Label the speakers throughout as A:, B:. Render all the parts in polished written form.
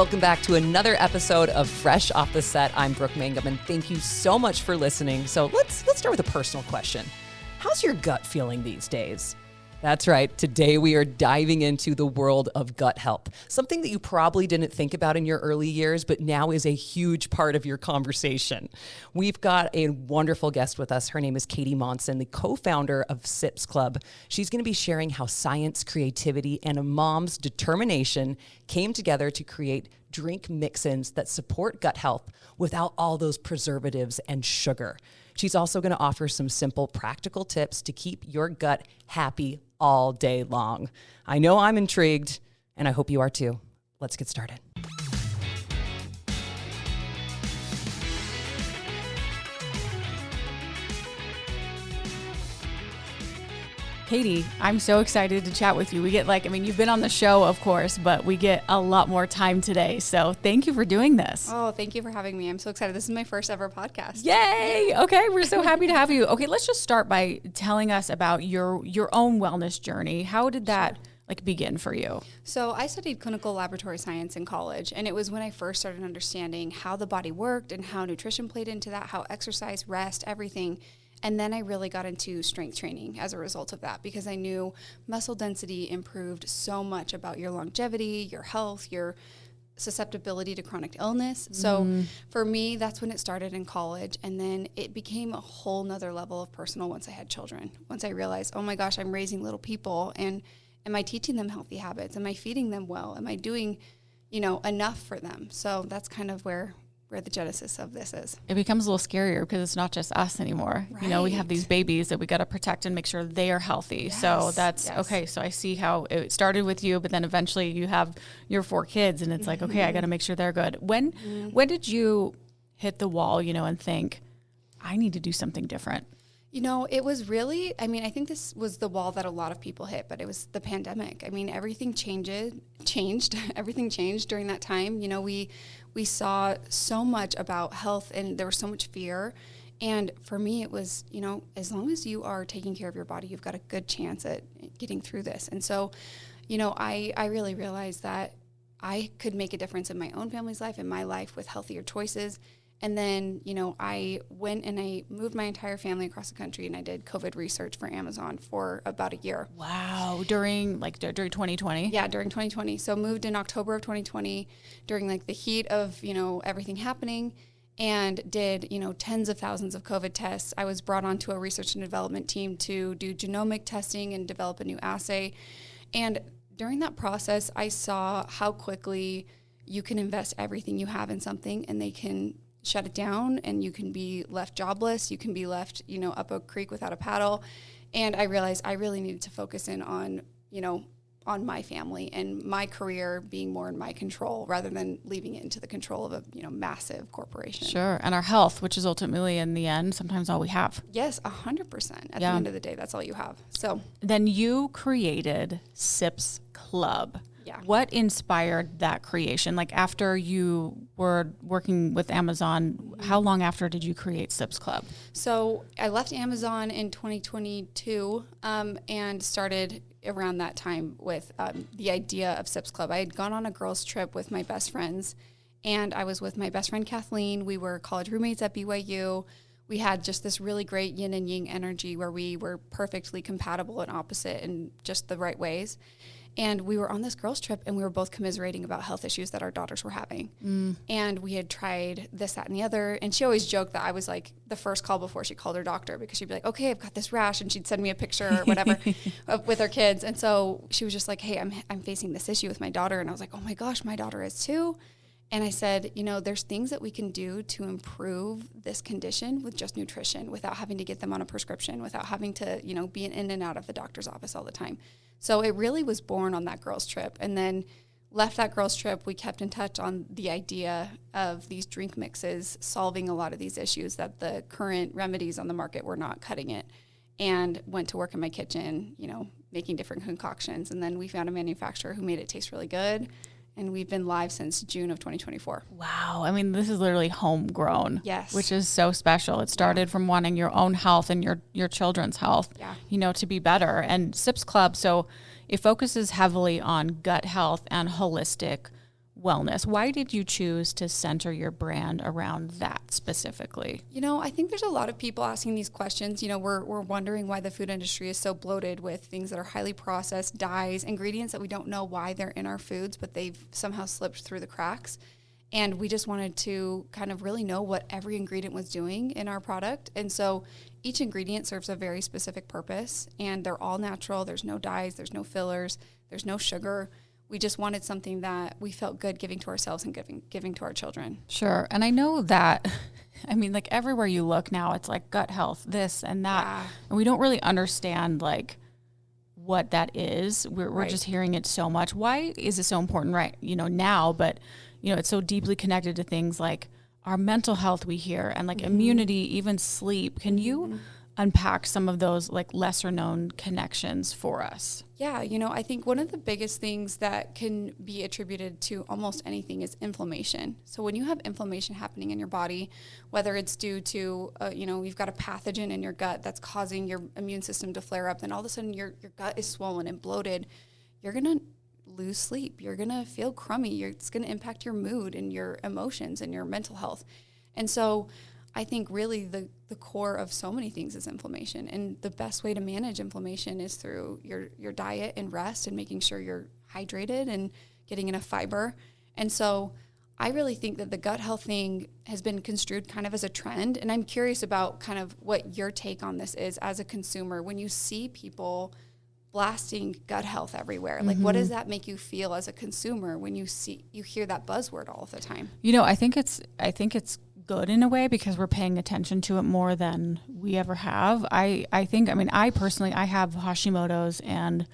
A: Welcome back to another episode of Fresh Off the Set. I'm Brooke Mangum, and thank you so much for listening. So let's start with a personal question. How's your gut feeling these days? That's right. Today we are diving into the world of gut health, something that you probably didn't think about in your early years, but now is a huge part of your conversation. We've got a wonderful guest with us. Her name is Katy Monson, the co-founder of Sips Club. She's going to be sharing how science, creativity, and a mom's determination came together to create drink mix-ins that support gut health without all those preservatives and sugar. She's also going to offer some simple, practical tips to keep your gut happy all day long. I know I'm intrigued, and I hope you are too. Let's get started.
B: Katy, I'm so excited to chat with you. We get you've been on the show, of course, but we get a lot more time today. So thank you for doing this.
C: Oh, thank you for having me. I'm so excited. This is my first ever podcast.
B: Yay! Okay, we're so happy to have you. Okay, let's just start by telling us about your own wellness journey. How did that begin for you?
C: So I studied clinical laboratory science in college, and it was when I first started understanding how the body worked and how nutrition played into that, how exercise, rest, everything. And then I really got into strength training as a result of that, because I knew muscle density improved so much about your longevity, your health, your susceptibility to chronic illness. So for me, that's when it started in college. And then it became a whole nother level of personal once I had children. Once I realized, oh my gosh, I'm raising little people, and am I teaching them healthy habits? Am I feeding them well? Am I doing, enough for them? So that's kind of where the genesis of this is.
B: It becomes a little scarier because it's not just us anymore. Right. We have these babies that we got to protect and make sure they are healthy. Yes. So that's okay. So I see how it started with you, but then eventually you have your 4 kids, and it's like, okay, I got to make sure they're good. When did you hit the wall, and think, I need to do something different?
C: It was really, I think this was the wall that a lot of people hit, but it was the pandemic. Everything changed. Everything changed during that time. We saw so much about health, and there was so much fear. And for me, it was, as long as you are taking care of your body, you've got a good chance at getting through this. And so, I really realized that I could make a difference in my own family's life, in my life, with healthier choices. And then, I went and I moved my entire family across the country, and I did COVID research for Amazon for about a year.
B: Wow. During 2020?
C: Yeah, during 2020. So moved in October of 2020 during the heat of, everything happening, and did, tens of thousands of COVID tests. I was brought onto a research and development team to do genomic testing and develop a new assay. And during that process, I saw how quickly you can invest everything you have in something, and they can shut it down, and you can be left jobless. You can be left, up a creek without a paddle. And I realized I really needed to focus in on, on my family and my career being more in my control, rather than leaving it into the control of a, massive corporation.
B: Sure. And our health, which is ultimately in the end, sometimes all we have.
C: Yes, 100%. At the end of the day, that's all you have. So
B: then you created Sips Club.
C: Yeah.
B: What inspired that creation? After you were working with Amazon, how long after did you create Sips Club?
C: So I left Amazon in 2022 and started around that time with the idea of Sips Club. I had gone on a girls' trip with my best friends, and I was with my best friend Kathleen. We were college roommates at BYU. We had just this really great yin and yang energy where we were perfectly compatible and opposite in just the right ways. And we were on this girls' trip, and we were both commiserating about health issues that our daughters were having. And we had tried this, that, and the other. And she always joked that I was the first call before she called her doctor, because she'd be like, okay, I've got this rash. And she'd send me a picture or whatever with her kids. And so she was just like, hey, I'm facing this issue with my daughter. And I was like, oh my gosh, my daughter is too. And I said, there's things that we can do to improve this condition with just nutrition, without having to get them on a prescription, without having to, be in and out of the doctor's office all the time. So it really was born on that girls' trip. And then left that girls' trip, we kept in touch on the idea of these drink mixes solving a lot of these issues that the current remedies on the market were not cutting it. And went to work in my kitchen, making different concoctions. And then we found a manufacturer who made it taste really good. And we've been live since June of 2024.
B: Wow. This is literally homegrown.
C: Yes.
B: Which is so special. It started from wanting your own health and your children's health, to be better. And Sips Club, so it focuses heavily on gut health and holistic wellness. Why did you choose to center your brand around that specifically?
C: I think there's a lot of people asking these questions. We're wondering why the food industry is so bloated with things that are highly processed, dyes, ingredients that we don't know why they're in our foods, but they've somehow slipped through the cracks. And we just wanted to kind of really know what every ingredient was doing in our product. And so each ingredient serves a very specific purpose, and they're all natural. There's no dyes, there's no fillers, there's no sugar. We just wanted something that we felt good giving to ourselves and giving to our children.
B: Sure. And I know that, like everywhere you look now, it's like gut health, this and that.
C: Yeah.
B: And we don't really understand like what that is. We're
C: Right.
B: just hearing it so much. Why is it so important now? But, it's so deeply connected to things like our mental health we hear and like immunity, even sleep. Can you unpack some of those like lesser known connections for us?
C: Yeah, I think one of the biggest things that can be attributed to almost anything is inflammation. So when you have inflammation happening in your body, whether it's due to, you've got a pathogen in your gut that's causing your immune system to flare up, then all of a sudden your gut is swollen and bloated, you're going to lose sleep. You're going to feel crummy. It's going to impact your mood and your emotions and your mental health. And so I think really the core of so many things is inflammation. And the best way to manage inflammation is through your diet and rest and making sure you're hydrated and getting enough fiber. And so I really think that the gut health thing has been construed kind of as a trend. And I'm curious about kind of what your take on this is as a consumer. When you see people blasting gut health everywhere, like what does that make you feel as a consumer when you hear that buzzword all the time?
B: I think it's good in a way because we're paying attention to it more than we ever have. I personally have Hashimoto's and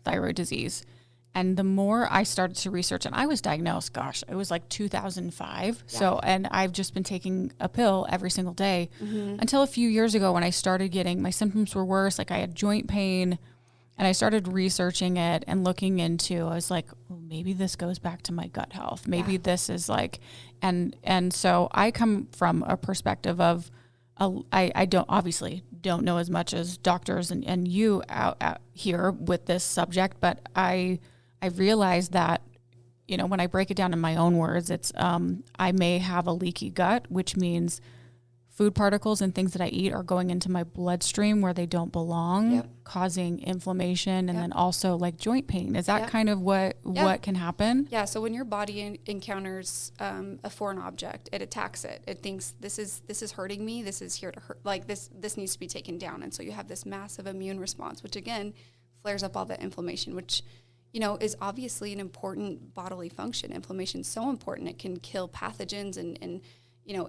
B: thyroid disease. And the more I started to research, and I was diagnosed, it was like 2005. Yeah. So, and I've just been taking a pill every single day until a few years ago when I started getting, my symptoms were worse. Like I had joint pain. And I started researching it and looking into, I was like, well, maybe this goes back to my gut health. Maybe this is like, and so I come from a perspective of, I don't know as much as doctors and you out here with this subject, but I realized that, when I break it down in my own words, it's, I may have a leaky gut, which means food particles and things that I eat are going into my bloodstream where they don't belong, causing inflammation and then also like joint pain. Is that kind of what can happen?
C: Yeah. So when your body encounters a foreign object, it attacks it. It thinks this is hurting me. This is here to hurt. Like this needs to be taken down. And so you have this massive immune response, which again flares up all that inflammation, which is obviously an important bodily function. Inflammation is so important. It can kill pathogens and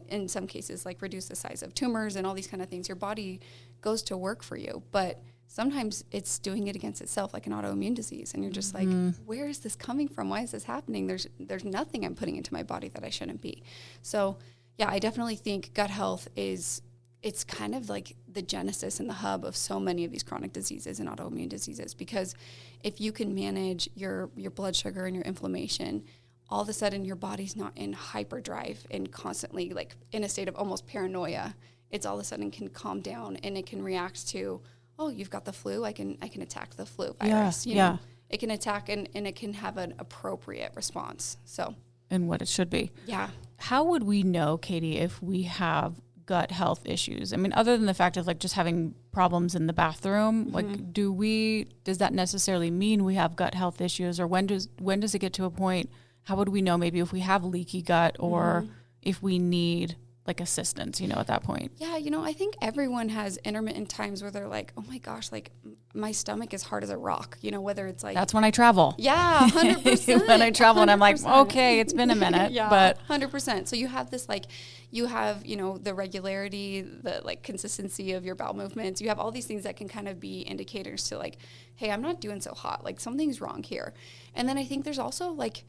C: in some cases, like reduce the size of tumors and all these kind of things. Your body goes to work for you, but sometimes it's doing it against itself, like an autoimmune disease. And you're just like, where is this coming from? Why is this happening? There's nothing I'm putting into my body that I shouldn't be. So yeah, I definitely think gut health it's kind of like the genesis and the hub of so many of these chronic diseases and autoimmune diseases, because if you can manage your blood sugar and your inflammation, all of a sudden your body's not in hyperdrive and constantly like in a state of almost paranoia. It's all of a sudden can calm down and it can react to, oh, you've got the flu. I can attack the flu virus. You know? It can attack and it can have an appropriate response. So,
B: and what it should be.
C: Yeah.
B: How would we know, Katy, if we have gut health issues? I mean, other than the fact of like just having problems in the bathroom, like does that necessarily mean we have gut health issues, or when does it get to a point? How would we know maybe if we have leaky gut or if we need like assistance, at that point? Yeah,
C: I think everyone has intermittent times where they're like, oh my gosh, like my stomach is hard as a rock, whether it's like.
B: That's when I travel.
C: Yeah, 100%.
B: When I travel 100%. And I'm like, okay, it's been a minute. But
C: 100%. So you have this the regularity, the like consistency of your bowel movements. You have all these things that can kind of be indicators to like, hey, I'm not doing so hot. Like something's wrong here. And then I think there's also like,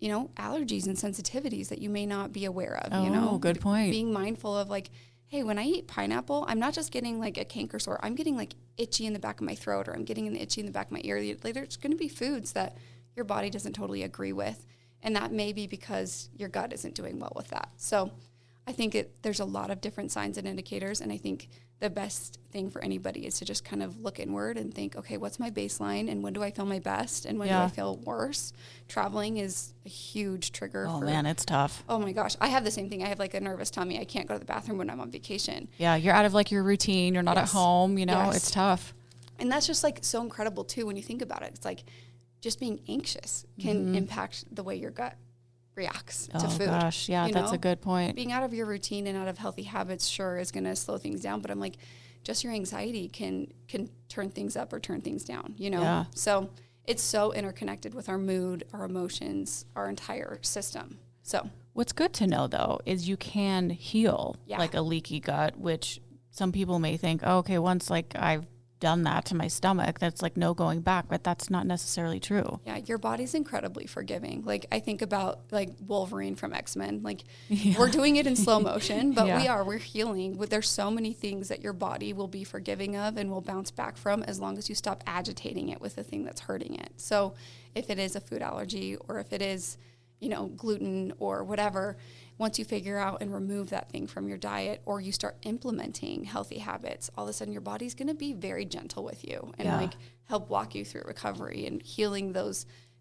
C: allergies and sensitivities that you may not be aware of,
B: Oh, good point.
C: Being mindful of like, hey, when I eat pineapple, I'm not just getting like a canker sore. I'm getting like itchy in the back of my throat, or I'm getting an itchy in the back of my ear. Like, there's going to be foods that your body doesn't totally agree with. And that may be because your gut isn't doing well with that. So I think there's a lot of different signs and indicators. And I think the best thing for anybody is to just kind of look inward and think, okay, what's my baseline and when do I feel my best and when do I feel worse? Traveling is a huge trigger.
B: Oh man, it's tough.
C: Oh my gosh. I have the same thing. I have like a nervous tummy. I can't go to the bathroom when I'm on vacation.
B: Yeah. You're out of like your routine. You're not at home, you know, it's tough.
C: And that's just like so incredible too when you think about it. It's like just being anxious can impact the way your gut reacts to food. Oh
B: gosh, yeah, that's a good point.
C: Being out of your routine and out of healthy habits sure is going to slow things down, but I'm like, just your anxiety can turn things up or turn things down, you know?
B: Yeah.
C: So it's so interconnected with our mood, our emotions, our entire system. So
B: what's good to know though is you can heal like a leaky gut, which some people may think, oh, okay, once like I've done that to my stomach, that's like no going back, but that's not necessarily true.
C: Yeah, your body's incredibly forgiving. Like I think about like Wolverine from X-Men, like we're doing it in slow motion, but we're healing. There's so many things that your body will be forgiving of and will bounce back from as long as you stop agitating it with the thing that's hurting it. So if it is a food allergy or if it is, you know, gluten or whatever, once you figure out and remove that thing from your diet or you start implementing healthy habits, all of a sudden your body's going to be very gentle with you and like help walk you through recovery and healing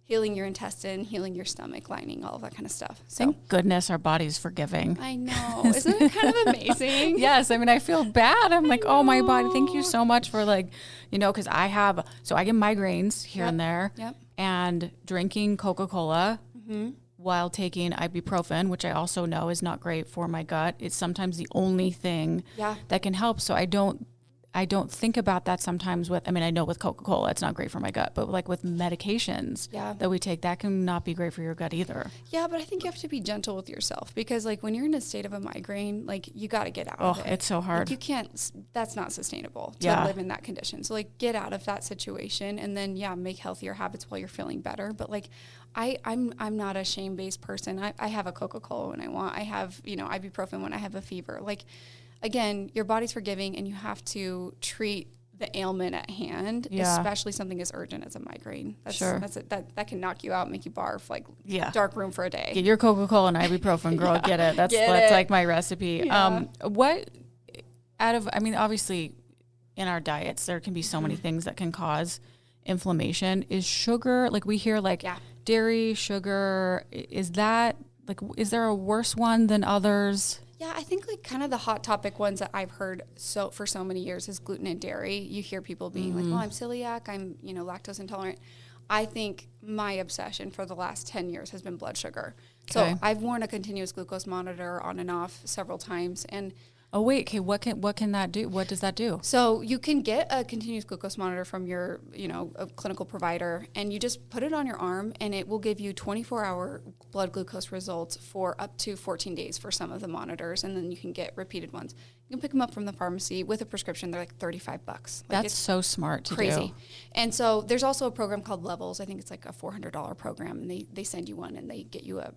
C: your intestine, healing your stomach lining, all of that kind of stuff. So
B: thank goodness our body's forgiving.
C: I know. Isn't it kind of amazing?
B: Yes. I mean, I feel bad. I'm like, oh, my body, thank you so much for like, you know, because I get migraines here and there and drinking Coca-Cola while taking ibuprofen, which I also know is not great for my gut. It's sometimes the only thing that can help. So I don't think about that sometimes with, I mean, I know with Coca-Cola, it's not great for my gut, but like with medications that we take, that can not be great for your gut either. Yeah,
C: but I think you have to be gentle with yourself because like when you're in a state of a migraine, like you got to get out of it.
B: It's so hard.
C: Like, you can't, that's not sustainable to live in that condition. So like get out of that situation and then make healthier habits while you're feeling better. But like I'm not a shame-based person. I have a Coca-Cola when I want. I have, you know, ibuprofen when I have a fever. Like, again, your body's forgiving and you have to treat the ailment at hand, especially something as urgent as a migraine. That can knock you out, make you barf, like dark room for a day.
B: Get your Coca-Cola and ibuprofen, girl. Get it. That's like my recipe. Yeah. Obviously in our diets, there can be so many things that can cause inflammation. Is sugar, like we hear like dairy, sugar, is there a worse one than others?
C: Yeah, I think like kind of the hot topic ones that I've heard for so many years is gluten and dairy. You hear people being like, "Oh, I'm celiac. I'm, you know, lactose intolerant." I think my obsession for the last 10 years has been blood sugar. Okay. So I've worn a continuous glucose monitor on and off several times, and
B: oh wait, okay, what can that do? What does that do?
C: So you can get a continuous glucose monitor from your, you know, a clinical provider, and you just put it on your arm, and it will give you 24-hour blood glucose results for up to 14 days for some of the monitors, and then you can get repeated ones. You can pick them up from the pharmacy with a prescription. They're like $35. Like
B: that's so smart to do.
C: And so there's also a program called Levels. I think it's like a $400 program, and they send you one, and they get you a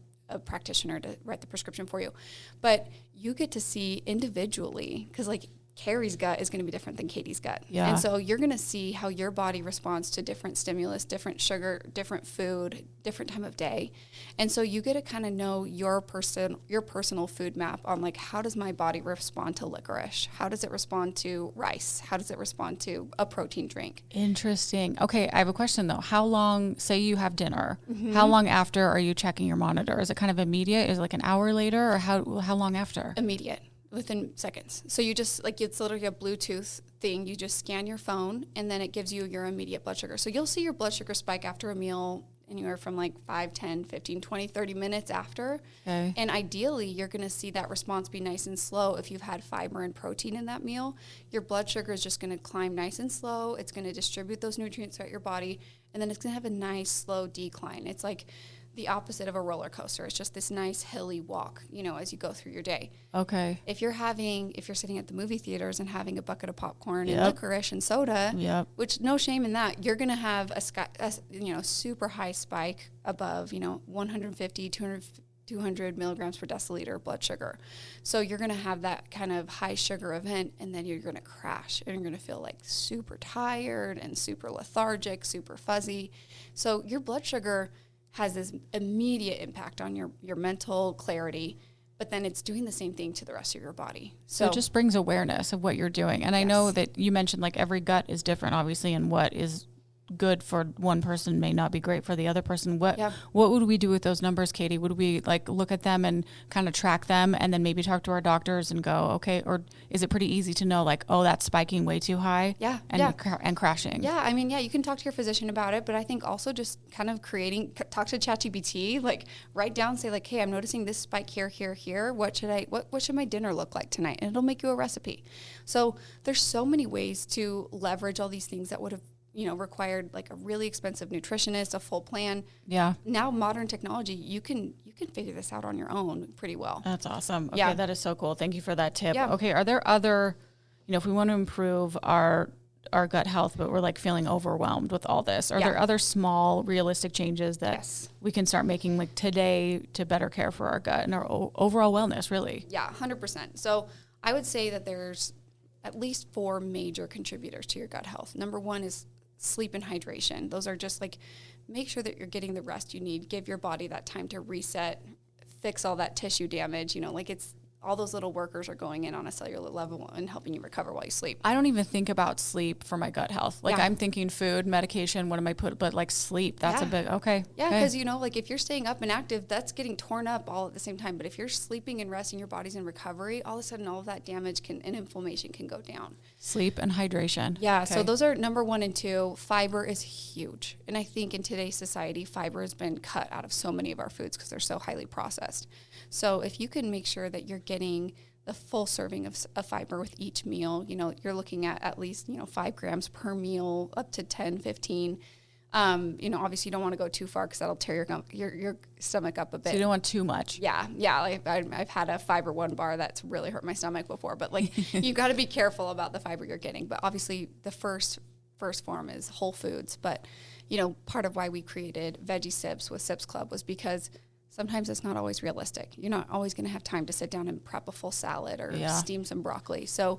C: practitioner to write the prescription for you. But you get to see individually, because like Carrie's gut is going to be different than Katie's gut. Yeah. And so you're going to see how your body responds to different stimulus, different sugar, different food, different time of day. And so you get to kind of know your personal food map on like, how does my body respond to licorice? How does it respond to rice? How does it respond to a protein drink?
B: Interesting. Okay, I have a question though. How long, say you have dinner, how long after are you checking your monitor? Is it kind of immediate? Is it like an hour later, or how long after?
C: Immediate. Within seconds. So you just, like, it's literally a Bluetooth thing. You just scan your phone, and then it gives you your immediate blood sugar. So you'll see your blood sugar spike after a meal anywhere from like 5, 10, 15, 20, 30 minutes after. Okay. And ideally, you're going to see that response be nice and slow. If you've had fiber and protein in that meal, your blood sugar is just going to climb nice and slow. It's going to distribute those nutrients throughout your body, and then it's going to have a nice slow decline. It's like the opposite of a roller coaster. It's just this nice hilly walk, you know, as you go through your day. Okay. If you're sitting at the movie theaters and having a bucket of popcorn and licorice and soda, which no shame in that, you're going to have a super high spike above, 150, 200 milligrams per deciliter blood sugar. So you're going to have that kind of high sugar event, and then you're going to crash, and you're going to feel like super tired and super lethargic, super fuzzy. So your blood sugar has this immediate impact on your mental clarity, but then it's doing the same thing to the rest of your body.
B: So it just brings awareness of what you're doing. And I know that you mentioned like every gut is different, obviously, and what is good for one person may not be great for the other person. What would we do with those numbers, Katy? Would we like look at them and kind of track them and then maybe talk to our doctors and go, okay, or is it pretty easy to know like, oh, that's spiking way too high and crashing?
C: Yeah, I mean, you can talk to your physician about it, but I think also just kind of talk to ChatGPT, like write down, say like, hey, I'm noticing this spike here, here, here. What should my dinner look like tonight? And it'll make you a recipe. So there's so many ways to leverage all these things that would have required like a really expensive nutritionist, a full plan.
B: Yeah.
C: Now modern technology, you can figure this out on your own pretty well.
B: That's awesome. Okay, that is so cool. Thank you for that tip.
C: Yeah.
B: Okay, are there other, if we want to improve our gut health, but we're like feeling overwhelmed with all this, are there other small, realistic changes that we can start making like today to better care for our gut and our overall wellness, really?
C: Yeah, 100%. So I would say that there's at least 4 major contributors to your gut health. Number 1 is sleep and hydration. Those are just like, make sure that you're getting the rest you need, give your body that time to reset, fix all that tissue damage, like it's all those little workers are going in on a cellular level and helping you recover while you sleep.
B: I don't even think about sleep for my gut health. Like I'm thinking food, medication, what am I but like sleep, that's a big, okay.
C: Yeah, because like if you're staying up and active, that's getting torn up all at the same time. But if you're sleeping and resting, your body's in recovery, all of a sudden all of that damage and inflammation can go down.
B: Sleep and hydration.
C: Yeah, so those are number 1 and 2. Fiber is huge. And I think in today's society, fiber has been cut out of so many of our foods because they're so highly processed. So if you can make sure that you're getting the full serving of fiber with each meal, you're looking at least, 5 grams per meal, up to 10, 15. Obviously you don't want to go too far because that'll tear your stomach up a bit.
B: So you don't want too much.
C: Yeah. Like I've had a Fiber One bar that's really hurt my stomach before, but like you got to be careful about the fiber you're getting. But obviously the first form is whole foods. But, part of why we created Veggie Sips with Sips Club was because sometimes it's not always realistic. You're not always going to have time to sit down and prep a full salad or steam some broccoli. So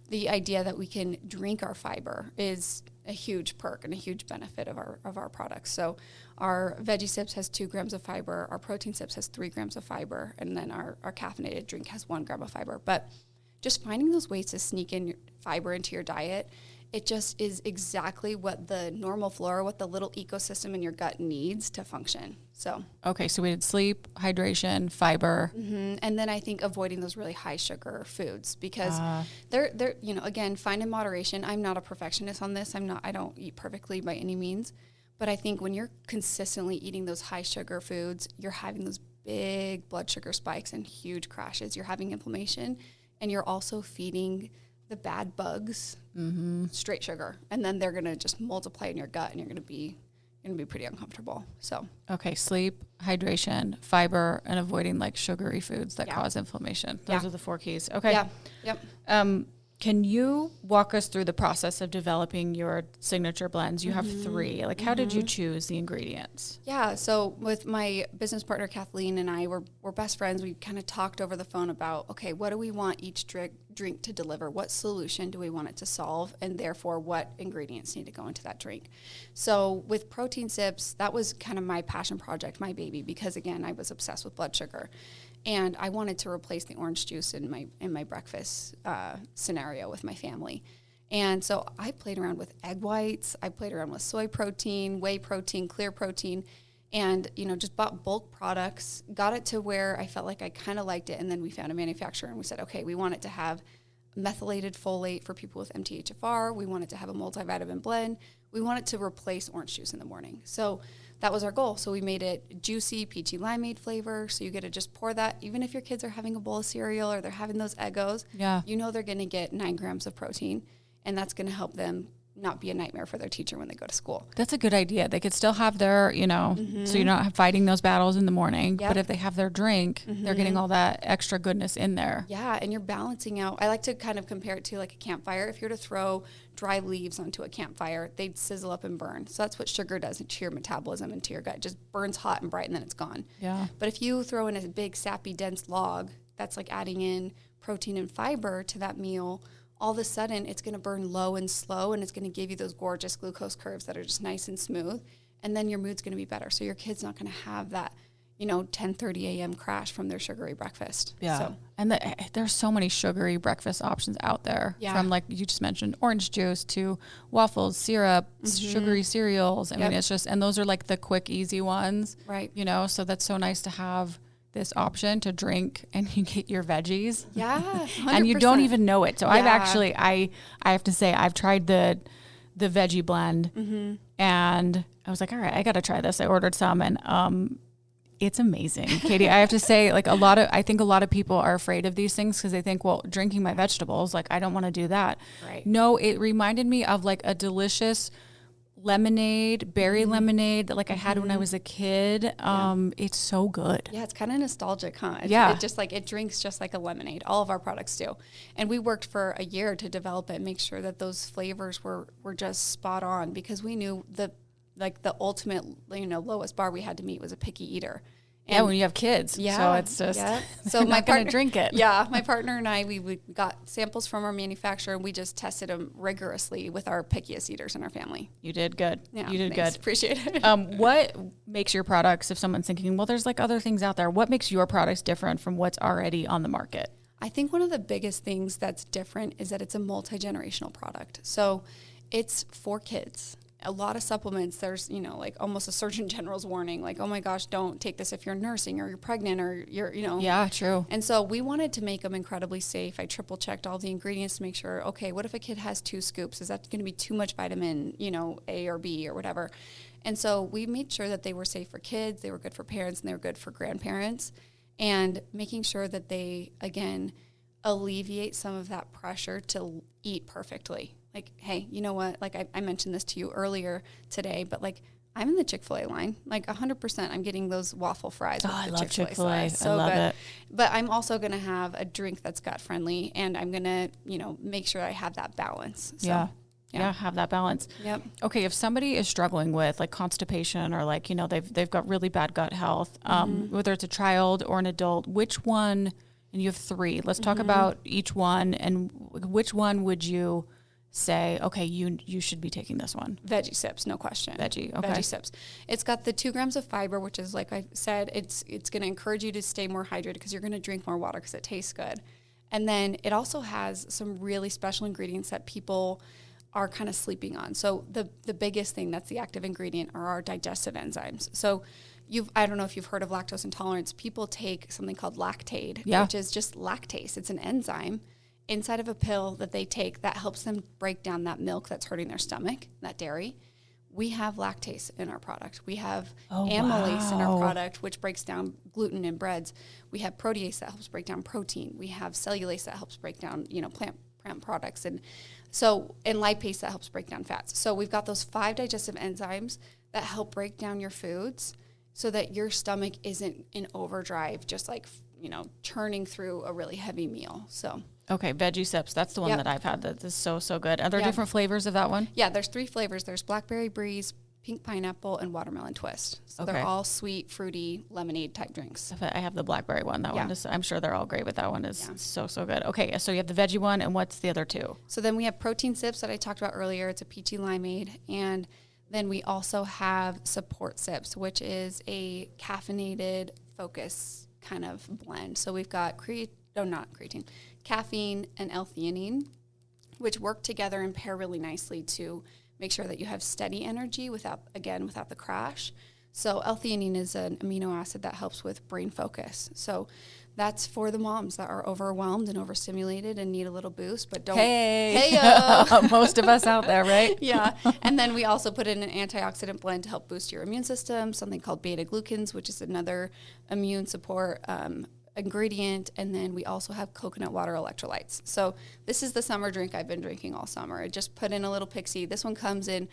C: the idea that we can drink our fiber is a huge perk and a huge benefit of our products. So our Veggie Sips has 2 grams of fiber, our Protein Sips has 3 grams of fiber, and then our caffeinated drink has 1 gram of fiber. But just finding those ways to sneak in fiber into your diet, it just is exactly what the normal flora, what the little ecosystem in your gut needs to function. So
B: okay, so we did sleep, hydration, fiber,
C: and then I think avoiding those really high sugar foods because they're again, find in moderation. I'm not a perfectionist on this. I don't eat perfectly by any means, but I think when you're consistently eating those high sugar foods, you're having those big blood sugar spikes and huge crashes. You're having inflammation, and you're also feeding the bad bugs straight sugar, and then they're going to just multiply in your gut, and you're going to be pretty uncomfortable. So
B: okay, sleep, hydration, fiber, and avoiding like sugary foods that cause inflammation. Those are the 4 keys. Okay.
C: Yeah. Yep.
B: Can you walk us through the process of developing your signature blends? You have 3. Like, how did you choose the ingredients?
C: Yeah, so with my business partner, Kathleen, and I, we're best friends. We kind of talked over the phone about, okay, what do we want each drink to deliver? What solution do we want it to solve? And therefore, what ingredients need to go into that drink? So with Protein Sips, that was kind of my passion project, my baby, because, again, I was obsessed with blood sugar. And I wanted to replace the orange juice in my breakfast scenario with my family. And so I played around with egg whites. I played around with soy protein, whey protein, clear protein, and, just bought bulk products, got it to where I felt like I kind of liked it. And then we found a manufacturer and we said, okay, we want it to have methylated folate for people with MTHFR. We want it to have a multivitamin blend. We want it to replace orange juice in the morning. So that was our goal. So we made it juicy, peachy limeade flavor. So you get to just pour that. Even if your kids are having a bowl of cereal or they're having those Eggos, they're going to get 9 grams of protein. And that's going to help them not be a nightmare for their teacher when they go to school.
B: That's a good idea. They could still have their, so you're not fighting those battles in the morning. Yep. But if they have their drink, they're getting all that extra goodness in there.
C: Yeah, and you're balancing out. I like to kind of compare it to like a campfire. If you were to throw dry leaves onto a campfire, they'd sizzle up and burn. So that's what sugar does to your metabolism and to your gut. It just burns hot and bright and then it's gone.
B: Yeah.
C: But if you throw in a big, sappy, dense log, that's like adding in protein and fiber to that meal, all of a sudden it's going to burn low and slow, and it's going to give you those gorgeous glucose curves that are just nice and smooth, and then your mood's going to be better. So your kid's not going to have that, 10:30 a.m. crash from their sugary breakfast.
B: Yeah.
C: So,
B: And there's so many sugary breakfast options out there, from like you just mentioned, orange juice to waffles, syrup, sugary cereals. I mean, it's just, and those are like the quick, easy ones,
C: right.
B: So that's so nice to have this option to drink and you get your veggies.
C: Yeah. 100%.
B: And you don't even know it. So I've actually, I have to say, I've tried the veggie blend and I was like, all right, I got to try this. I ordered some and, it's amazing, Katy. I have to say, like I think a lot of people are afraid of these things because they think, well, drinking my vegetables, like I don't want to do that.
C: Right.
B: No, it reminded me of like a delicious lemonade, berry lemonade that like I had when I was a kid. It's so good.
C: Yeah, it's kind of nostalgic, huh? It just like, it drinks just like a lemonade. All of our products do. And we worked for a year to develop it, make sure that those flavors were just spot on, because we knew the ultimate, lowest bar we had to meet was a picky eater.
B: And when you have kids.
C: Yeah.
B: So it's just,
C: so my
B: partner to drink it.
C: Yeah. My partner and I, we got samples from our manufacturer and we just tested them rigorously with our pickiest eaters in our family.
B: You did good.
C: Yeah,
B: you did
C: thanks.
B: good.
C: Appreciate it.
B: What makes your products, if someone's thinking, well, there's like other things out there, what makes your products different from what's already on the market?
C: I think one of the biggest things that's different is that it's a multi-generational product. So it's for kids. A lot of supplements, there's, like almost a Surgeon General's warning, like, oh my gosh, don't take this if you're nursing or you're pregnant or you're,
B: Yeah, true.
C: And so we wanted to make them incredibly safe. I triple checked all the ingredients to make sure, okay, what if a kid has 2 scoops? Is that going to be too much vitamin, A or B or whatever? And so we made sure that they were safe for kids, they were good for parents, and they were good for grandparents, and making sure that they, again, alleviate some of that pressure to eat perfectly. Like, hey, you know what? Like I mentioned this to you earlier today, but like I'm in the Chick-fil-A line, like 100%. I'm getting those waffle fries.
B: Oh, I love Chick-fil-A.
C: So
B: I love
C: good.
B: it.
C: But I'm also going to have a drink that's gut friendly, and I'm going to, make sure I have that balance. So,
B: yeah, have that balance.
C: Yep.
B: Okay, if somebody is struggling with like constipation or like, they've got really bad gut health, whether it's a child or an adult, which one, and you have 3, let's talk about each one, and which one would you say, okay, you should be taking this one?
C: Veggie Sips, no question.
B: Okay.
C: Veggie Sips. It's got the 2 grams of fiber, which is, like I said, it's going to encourage you to stay more hydrated because you're going to drink more water because it tastes good. And then it also has some really special ingredients that people are kind of sleeping on. So the biggest thing that's the active ingredient are our digestive enzymes. So I don't know if you've heard of lactose intolerance. People take something called lactate, which is just lactase. It's an enzyme inside of a pill that they take that helps them break down that milk that's hurting their stomach, that dairy. We have lactase in our product. We have amylase in our product, which breaks down gluten in breads. We have protease that helps break down protein. We have cellulase that helps break down, plant products. And lipase that helps break down fats. So we've got those 5 digestive enzymes that help break down your foods so that your stomach isn't in overdrive, just like, churning through a really heavy meal. So.
B: Okay, Veggie Sips. That's the one that I've had. That is so good. Are there different flavors of that one?
C: Yeah, there's 3 flavors. There's blackberry breeze, pink pineapple, and watermelon twist. So they're all sweet, fruity, lemonade type drinks.
B: I have the blackberry one. That one is, I'm sure they're all great, but that one is so good. Okay, so you have the veggie one, and what's the other 2?
C: So then we have protein sips that I talked about earlier. It's a peachy limeade. And then we also have support sips, which is a caffeinated focus kind of blend. So we've got caffeine and L-theanine, which work together and pair really nicely to make sure that you have steady energy without the crash. So L-theanine is an amino acid that helps with brain focus. So that's for the moms that are overwhelmed and overstimulated and need a little boost, but don't.
B: Hey-o. Most of us out there, right?
C: Yeah. And then we also put in an antioxidant blend to help boost your immune system, something called beta-glucans, which is another immune support ingredient. And then we also have coconut water electrolytes. So this is the summer drink I've been drinking all summer. I just put in a little Pixie. This one comes in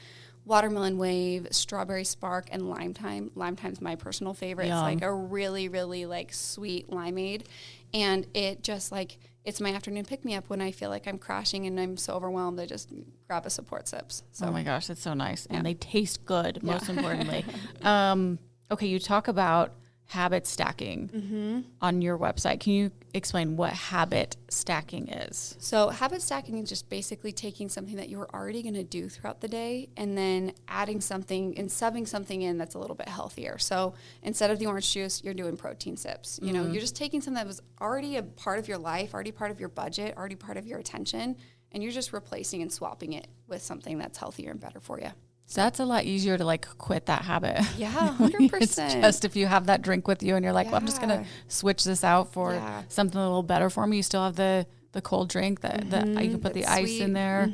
C: watermelon wave, strawberry spark, and lime thyme. Lime thyme's my personal favorite.
B: Yum.
C: It's like a really, really like sweet limeade. And it just like, it's my afternoon pick-me-up when I feel like I'm crashing and I'm so overwhelmed. I just grab a support sips. So.
B: Oh my gosh, that's so nice. And they taste good, most importantly. Okay, you talk about habit stacking on your website. Can you explain what habit stacking is?
C: So habit stacking is just basically taking something that you were already going to do throughout the day and then adding something and subbing something in that's a little bit healthier. So instead of the orange juice, you're doing protein sips. You know, you're just taking something that was already a part of your life, already part of your budget, already part of your attention, and you're just replacing and swapping it with something that's healthier and better for you.
B: So that's a lot easier to like quit that habit.
C: Yeah, 100%.
B: It's just if you have that drink with you and you're like, well, I'm just going to switch this out for something a little better for me. You still have the cold drink that you can put the ice in there.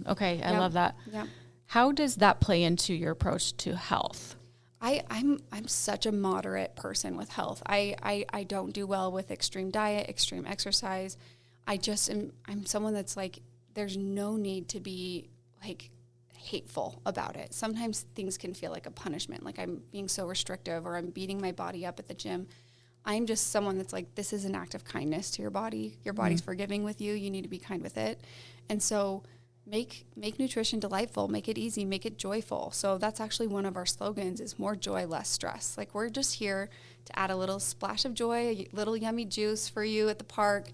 B: Okay, I love that.
C: Yep.
B: How does that play into your approach to health?
C: I'm such a moderate person with health. I don't do well with extreme diet, extreme exercise. I'm someone that's like, there's no need to be like hateful about it. Sometimes things can feel like a punishment, like I'm being so restrictive or I'm beating my body up at the gym. I'm just someone that's like, this is an act of kindness to your body. Your body's forgiving with you. You need to be kind with it. And so make nutrition delightful, make it easy, make it joyful. So that's actually one of our slogans is more joy, less stress. Like we're just here to add a little splash of joy, a little yummy juice for you at the park.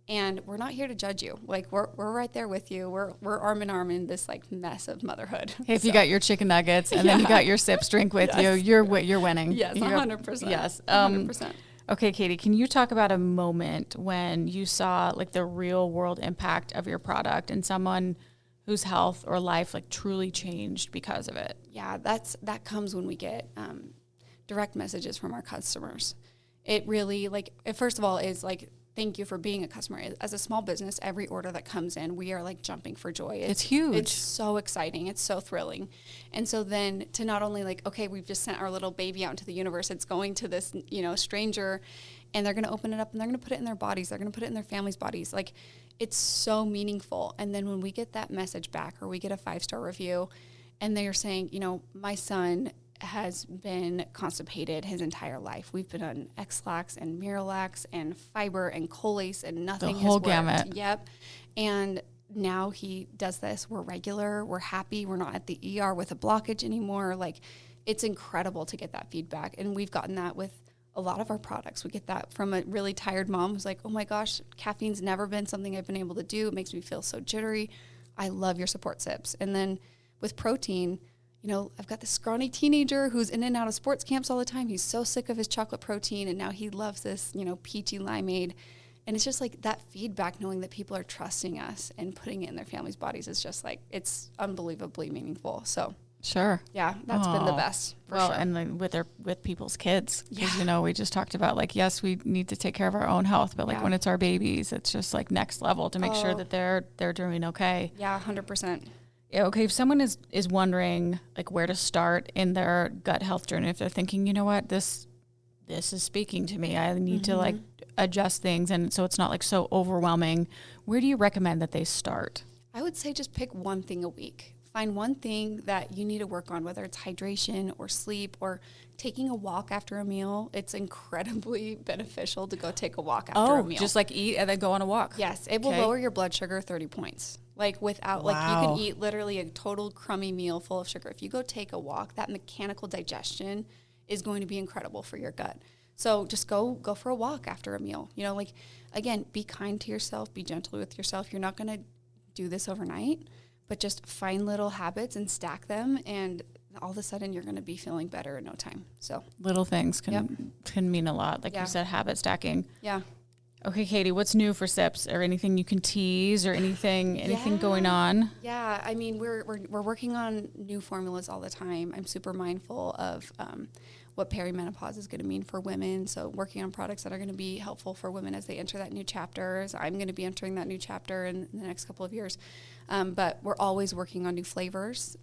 C: And we're not here to judge you. Like we're right there with you. We're arm in arm in this like mess of motherhood.
B: Hey, if you got your chicken nuggets and then you got your sips drink with you, you're winning.
C: Yes, 100%.
B: Yes,
C: 100%.
B: Okay, Katy, can you talk about a moment when you saw like the real world impact of your product and someone whose health or life like truly changed because of it?
C: Yeah, that comes when we get direct messages from our customers. It really first of all is like, thank you for being a customer. As a small business, every order that comes in, we are like jumping for joy.
B: It's huge.
C: It's so exciting. It's so thrilling. And so then to not only like, okay, we've just sent our little baby out into the universe. It's going to this, stranger, and they're going to open it up and they're going to put it in their bodies. They're going to put it in their family's bodies. Like it's so meaningful. And then when we get that message back or we get a 5-star review and they are saying, my son has been constipated his entire life. We've been on X-Lax and Miralax and fiber and Colace and nothing
B: the whole
C: has worked.
B: Gamut.
C: Yep. And now he does this. We're regular. We're happy. We're not at the ER with a blockage anymore. Like it's incredible to get that feedback. And we've gotten that with a lot of our products. We get that from a really tired mom who's like, oh my gosh, caffeine's never been something I've been able to do. It makes me feel so jittery. I love your support sips. And then with protein, I've got this scrawny teenager who's in and out of sports camps all the time. He's so sick of his chocolate protein, and now he loves this, peachy limeade. And it's just like that feedback, knowing that people are trusting us and putting it in their families' bodies is just like, it's unbelievably meaningful. So
B: sure.
C: Yeah, that's been the best for sure.
B: And then with people's kids, because, we just talked about like, yes, we need to take care of our own health, but like when it's our babies, it's just like next level to make sure that they're doing okay.
C: Yeah, 100%.
B: Okay, if someone is wondering like where to start in their gut health journey, if they're thinking, you know what, this is speaking to me, I need to like adjust things, and so it's not like so overwhelming, where do you recommend that they start?
C: I would say just pick one thing a week. Find one thing that you need to work on, whether it's hydration or sleep or taking a walk after a meal. It's incredibly beneficial to go take a walk after a meal.
B: Just like eat and then go on a walk.
C: Yes, it will lower your blood sugar 30 points. Like without, like you can eat literally a total crummy meal full of sugar. If you go take a walk, that mechanical digestion is going to be incredible for your gut. So just go for a walk after a meal. Again, be kind to yourself, be gentle with yourself. You're not going to do this overnight, but just find little habits and stack them, and all of a sudden you're going to be feeling better in no time. So
B: little things can mean a lot. Like you said, habit stacking.
C: Yeah.
B: Okay, Katy, what's new for Sips, or anything you can tease, or anything going on?
C: Yeah, I mean, we're working on new formulas all the time. I'm super mindful of what perimenopause is going to mean for women. So working on products that are going to be helpful for women as they enter that new chapter. So I'm going to be entering that new chapter in the next couple of years. But we're always working on new flavors.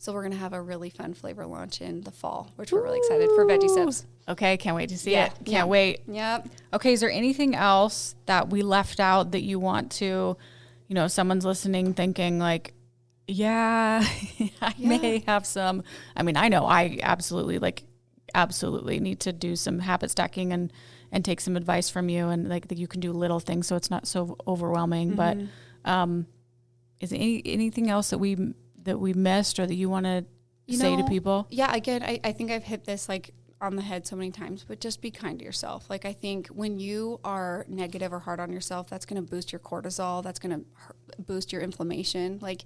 C: So we're going to have a really fun flavor launch in the fall, which we're really excited for Veggie Sips.
B: Okay, can't wait to see it. Can't wait.
C: Yep.
B: Okay, is there anything else that we left out that you want to, someone's listening thinking like, I may have some, I know I absolutely need to do some habit stacking and take some advice from you, and like that you can do little things so it's not so overwhelming. But is there anything else that we missed or that you want to say to people?
C: Yeah, again, I think I've hit this like on the head so many times, but just be kind to yourself. Like, I think when you are negative or hard on yourself, that's going to boost your cortisol. That's going to boost your inflammation. Like,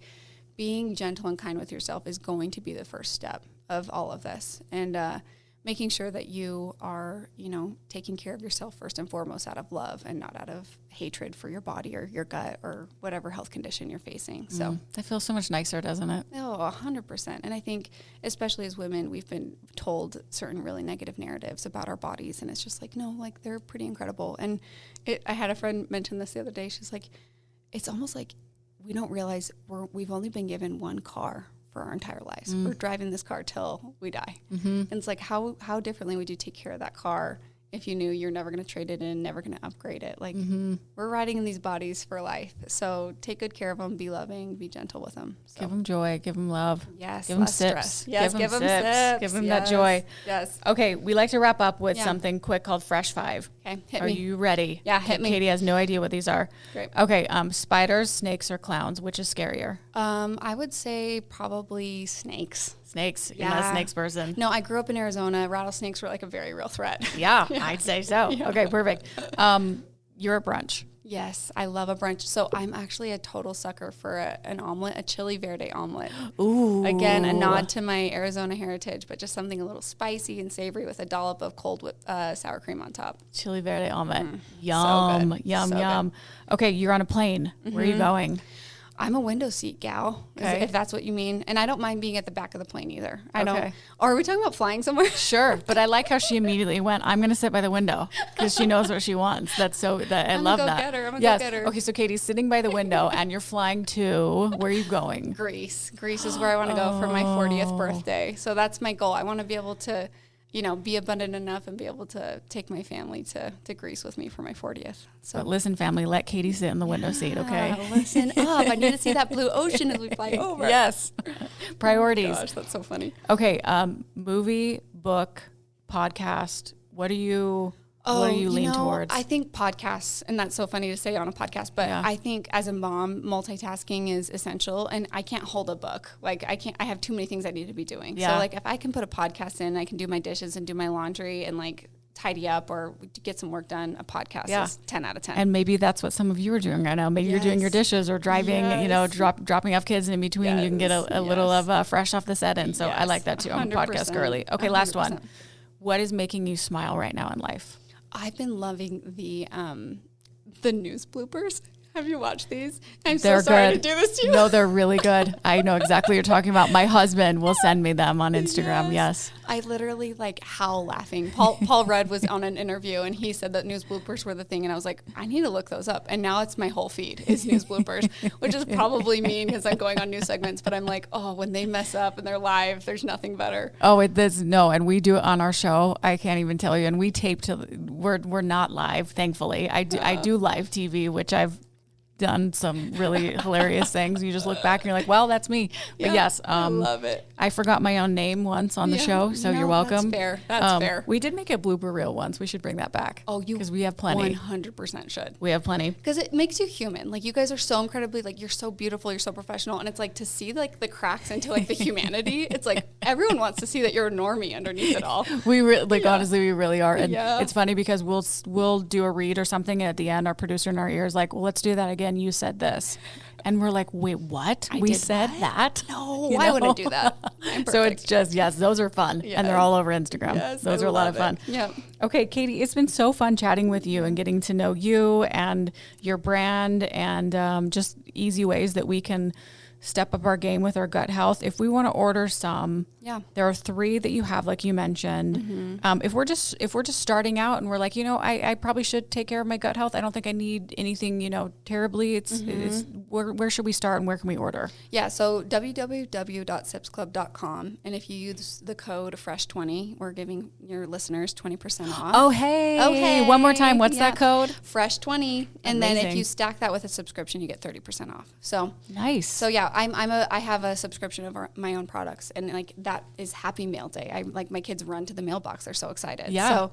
C: being gentle and kind with yourself is going to be the first step of all of this. And making sure that you are, taking care of yourself first and foremost out of love and not out of hatred for your body or your gut or whatever health condition you're facing. So
B: that feels so much nicer, doesn't it?
C: Oh, 100%. And I think, especially as women, we've been told certain really negative narratives about our bodies. And it's just like, no, like, they're pretty incredible. And I had a friend mention this the other day. She's like, it's almost like we don't realize we've only been given one car for our entire lives. We're driving this car till we die. And it's like, how differently would you take care of that car if you knew you're never going to trade it in, never going to upgrade it? Like, we're riding in these bodies for life. So take good care of them, be loving, be gentle with them. So.
B: Give them joy, give them love.
C: Yes.
B: Give them
C: sips.
B: sips.
C: Yes, give them sips.
B: Give them that joy.
C: Yes.
B: Okay, we like to wrap up with something quick called Fresh Five.
C: Okay, hit
B: Are
C: me.
B: you ready?
C: Yeah, hit me.
B: Katie has no idea what these are.
C: Great.
B: Okay, spiders, snakes, or clowns, which is scarier?
C: I would say probably snakes.
B: Snakes.
C: Yeah.
B: You're not a snakes person.
C: No, I grew up in Arizona. Rattlesnakes were like a very real threat.
B: Yeah, I'd say so. Yeah. Okay, perfect. You're a brunch.
C: Yes, I love a brunch. So I'm actually a total sucker for an omelet, a chili verde omelet.
B: Ooh.
C: Again, a nod to my Arizona heritage, but just something a little spicy and savory with a dollop of cold whip, sour cream on top.
B: Chili verde omelet.
C: So
B: Yum,
C: good.
B: yum,
C: So
B: yum.
C: good.
B: Okay, you're on a plane. Where are you going?
C: I'm a window seat gal,
B: Okay.
C: if that's what you mean. And I don't mind being at the back of the plane either. I don't.
B: Okay.
C: Or are we talking about flying somewhere?
B: Sure, but I like how she immediately went, I'm going to sit by the window because she knows what she wants. That's so, I love that.
C: I'm a
B: Yes.
C: go-getter.
B: Okay, so Katie's sitting by the window and you're flying to, where are you going?
C: Greece. Greece is where I want to go for my 40th birthday. So that's my goal. I want to be able to, be abundant enough and be able to take my family to Greece with me for my 40th. So
B: But listen, family, let Katie sit in the window seat, okay?
C: Listen up. I need to see that blue ocean as we fly over.
B: Yes. Priorities.
C: Gosh, that's so funny.
B: Okay, movie, book, podcast. What do you lean towards?
C: I think podcasts, and that's so funny to say on a podcast, but
B: Yeah.
C: I think as a mom, multitasking is essential, and I can't hold a book. Like, I have too many things I need to be doing.
B: Yeah.
C: So, like, if I can put a podcast in, I can do my dishes and do my laundry and, like, tidy up or get some work done, a podcast is 10 out of 10.
B: And maybe that's what some of you are doing right now. Maybe you're doing your dishes or driving, dropping off kids, and in between you can get a little of fresh off the set in. So I like that too. I'm a podcast
C: 100%.
B: girly. Okay, last
C: 100%.
B: one. What is making you smile right now in life?
C: I've been loving the news bloopers. Have you watched these? I'm
B: They're
C: so sorry
B: good.
C: to do this to you.
B: No, they're really good. I know exactly what you're talking about. My husband will send me them on Instagram. Yes.
C: I literally howl laughing. Paul Rudd was on an interview and he said that news bloopers were the thing. And I was like, I need to look those up. And now it's my whole feed is news bloopers, which is probably mean because I'm going on news segments. But I'm like, oh, when they mess up and they're live, there's nothing better.
B: Oh, and we do it on our show. I can't even tell you. And we tape we're not live, thankfully. I do live TV, which I've done some really hilarious things. You just look back and you're like, well, that's me. But yes,
C: I love it.
B: I forgot my own name once on the show, so you're welcome.
C: That's fair. That's fair.
B: We did make a blooper reel once. We should bring that back.
C: Oh, you
B: because we have plenty.
C: 100% should.
B: We have plenty
C: because it makes you human. Like, you guys are so incredibly you're so beautiful, you're so professional, and it's like to see the cracks into the humanity. It's like everyone wants to see that you're a normie underneath it all.
B: Honestly, we really are. And
C: Yeah.
B: it's funny because we'll do a read or something, and at the end, our producer in our ears like, well, let's do that again. You said this. And we're like, wait, what? We said that?
C: No, I wouldn't do that. I'm
B: So it's
C: perfect.
B: just, those are fun.
C: Yes.
B: And they're all over Instagram.
C: Yes,
B: Those
C: I
B: are a lot
C: love
B: of fun.
C: it. Yep.
B: Okay, Katie, it's been so fun chatting with you and getting to know you and your brand and just easy ways that we can step up our game with our gut health. If we want to order some, there are 3 that you have, like you mentioned. If we're just starting out and we're like, I probably should take care of my gut health. I don't think I need anything, terribly. It's where should we start and where can we order?
C: Yeah, so www.sipsclub.com, and if you use the code FRESH20, we're giving your listeners 20% off.
B: Oh, hey. One more time. What's that code?
C: FRESH20, and then if
B: Amazing.
C: you stack that with a subscription, you get 30% off. So
B: Nice.
C: So yeah, I have a subscription of my own products, and that is Happy Mail Day. My kids run to the mailbox; they're so excited.
B: Yeah.
C: So,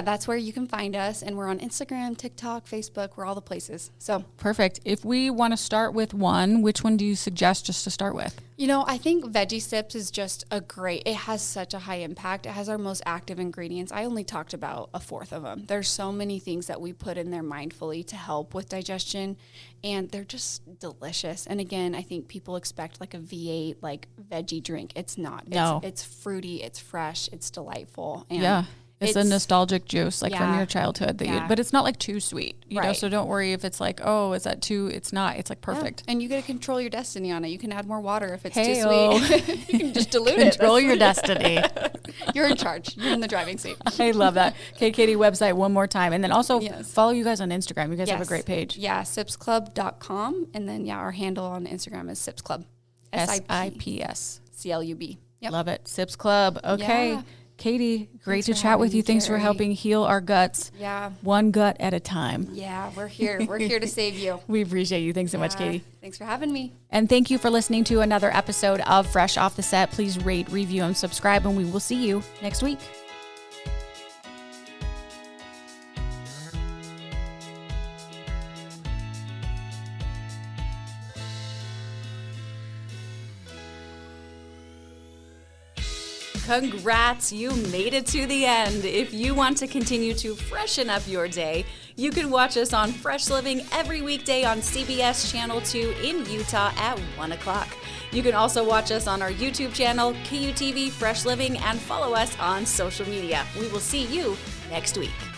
C: that's where you can find us, and we're on Instagram, TikTok, Facebook. We're all the places. So
B: Perfect. If we want to start with one, which one do you suggest just to start with?
C: You know, I think Veggie Sips is just it has such a high impact. It has our most active ingredients. I only talked about a fourth of them. There's so many things that we put in there mindfully to help with digestion, and they're just delicious. And again, I think people expect like a V8, like veggie drink. It's not.
B: No.
C: It's fruity, it's fresh, it's delightful. And
B: yeah. It's a nostalgic juice, like from your childhood, but it's not like too sweet, you know. So don't worry if it's like, oh, is that too? It's not. It's like perfect.
C: And you get to control your destiny on it. You can add more water if it's too sweet. You can just dilute it.
B: Control your destiny.
C: You're in charge. You're in the driving seat.
B: I love that. Okay, Katy, website one more time, and then also follow you guys on Instagram. You guys have a great page.
C: Yeah, sipsclub.com, and then our handle on Instagram is sipsclub.
B: SIPS
C: CLUB. Yep.
B: Love it. Sips Club. Okay. Yeah. Katy, great to chat with you. Thanks for helping heal our guts.
C: Yeah.
B: One gut at a time.
C: Yeah, we're here. We're here to save you.
B: We appreciate you. Thanks so much, Katy.
C: Thanks for having me.
B: And thank you for listening to another episode of Fresh Off the Set. Please rate, review, and subscribe, and we will see you next week.
D: Congrats, you made it to the end. If you want to continue to freshen up your day, you can watch us on Fresh Living every weekday on CBS Channel 2 in Utah at 1 o'clock. You can also watch us on our YouTube channel, KUTV Fresh Living, and follow us on social media. We will see you next week.